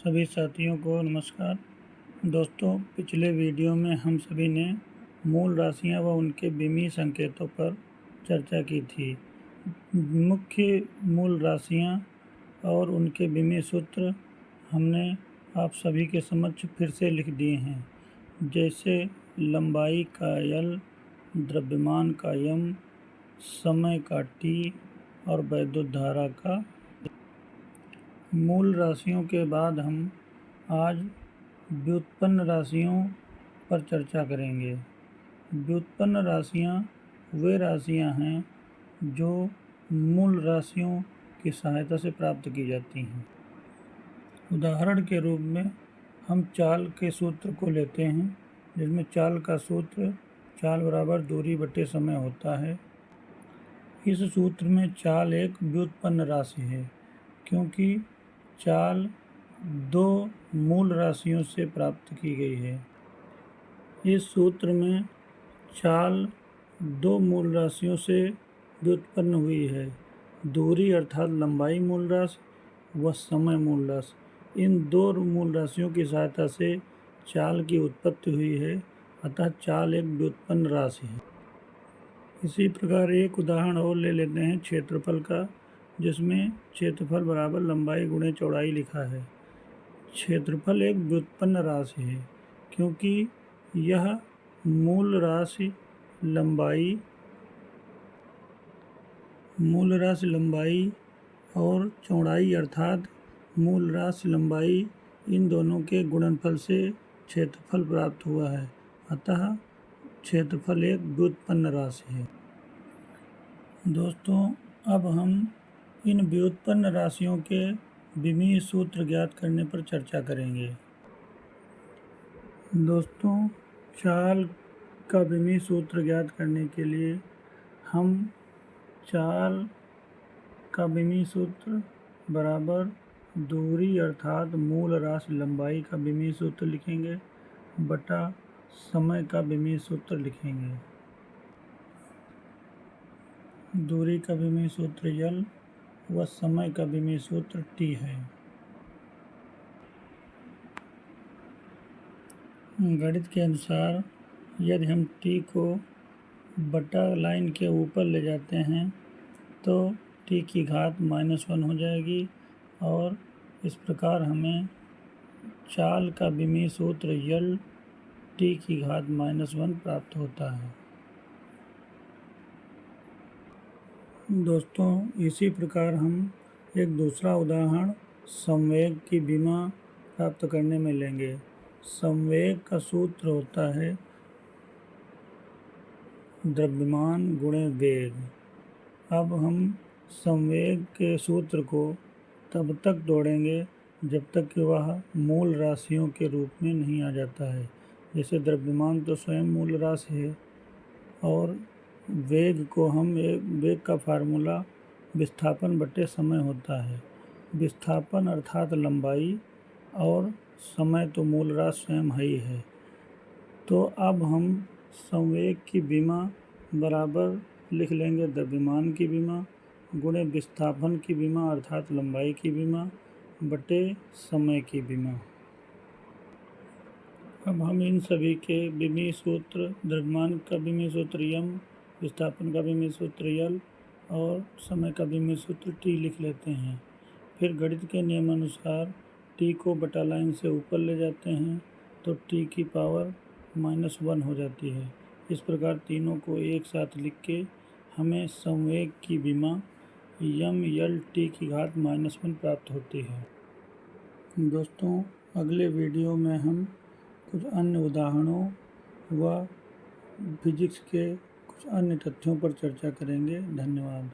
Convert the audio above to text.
सभी साथियों को नमस्कार। दोस्तों, पिछले वीडियो में हम सभी ने मूल राशियां व उनके विमीय संकेतों पर चर्चा की थी। मुख्य मूल राशियां और उनके विमीय सूत्र हमने आप सभी के समक्ष फिर से लिख दिए हैं, जैसे लंबाई का L, द्रव्यमान का M, समय का T और वैद्युत धारा का। मूल राशियों के बाद हम आज व्युत्पन्न राशियों पर चर्चा करेंगे। व्युत्पन्न राशियां वे राशियां हैं जो मूल राशियों की सहायता से प्राप्त की जाती हैं। उदाहरण के रूप में हम चाल के सूत्र को लेते हैं, जिसमें चाल का सूत्र चाल बराबर दूरी बटे समय होता है। इस सूत्र में चाल एक व्युत्पन्न राशि है, क्योंकि चाल दो मूल राशियों से प्राप्त की गई है। इस सूत्र में चाल दो मूल राशियों से व्युत्पन्न हुई है, दूरी अर्थात लंबाई मूल राशि व समय मूल राशि। इन दो मूल राशियों की सहायता से चाल की उत्पत्ति हुई है, अतः चाल एक व्युत्पन्न राशि है। इसी प्रकार एक उदाहरण और ले लेते हैं क्षेत्रफल का, जिसमें क्षेत्रफल बराबर लंबाई गुणे चौड़ाई लिखा है। क्षेत्रफल एक व्युत्पन्न राशि है, क्योंकि यह मूल राशि लंबाई और चौड़ाई अर्थात मूल राशि लंबाई, इन दोनों के गुणनफल से क्षेत्रफल प्राप्त हुआ है, अतः क्षेत्रफल एक व्युत्पन्न राशि है। दोस्तों, अब हम इन व्युत्पन्न राशियों के विमीय सूत्र ज्ञात करने पर चर्चा करेंगे। दोस्तों, चाल का विमीय सूत्र ज्ञात करने के लिए हम चाल का विमीय सूत्र बराबर दूरी अर्थात मूल राशि लंबाई का विमीय सूत्र लिखेंगे बटा समय का विमीय सूत्र लिखेंगे। दूरी का विमीय सूत्र L व समय का विमीय सूत्र T है। गणित के अनुसार यदि हम T को बटा लाइन के ऊपर ले जाते हैं तो T की घात -1 हो जाएगी, और इस प्रकार हमें चाल का विमीय सूत्र L T की घात -1 प्राप्त होता है। दोस्तों, इसी प्रकार हम एक दूसरा उदाहरण संवेग की विमा प्राप्त करने में लेंगे। संवेग का सूत्र होता है द्रव्यमान गुणे वेग। अब हम संवेग के सूत्र को तब तक तोड़ेंगे जब तक कि वह मूल राशियों के रूप में नहीं आ जाता है। जैसे द्रव्यमान तो स्वयं मूल राशि है, और वेग का फार्मूला विस्थापन बटे समय होता है। विस्थापन अर्थात लंबाई, और समय तो मूल राशि स्वयं ही है। तो अब हम संवेग की विमा बराबर लिख लेंगे द्रव्यमान की विमा गुणे विस्थापन की विमा अर्थात लंबाई की विमा बटे समय की विमा। अब हम इन सभी के विमीय सूत्र, द्रव्यमान का विमीय सूत्र M, विस्थापन का विमीय सूत्र L और समय का विमीय सूत्र T लिख लेते हैं। फिर गणित के नियमानुसार T को बटा लाइन से ऊपर ले जाते हैं तो T की पावर -1 हो जाती है। इस प्रकार तीनों को एक साथ लिख के हमें संवेग की विमा M L T की घात -1 प्राप्त होती है। दोस्तों, अगले वीडियो में हम कुछ अन्य उदाहरणों व फिजिक्स के कुछ अन्य तथ्यों पर चर्चा करेंगे। धन्यवाद।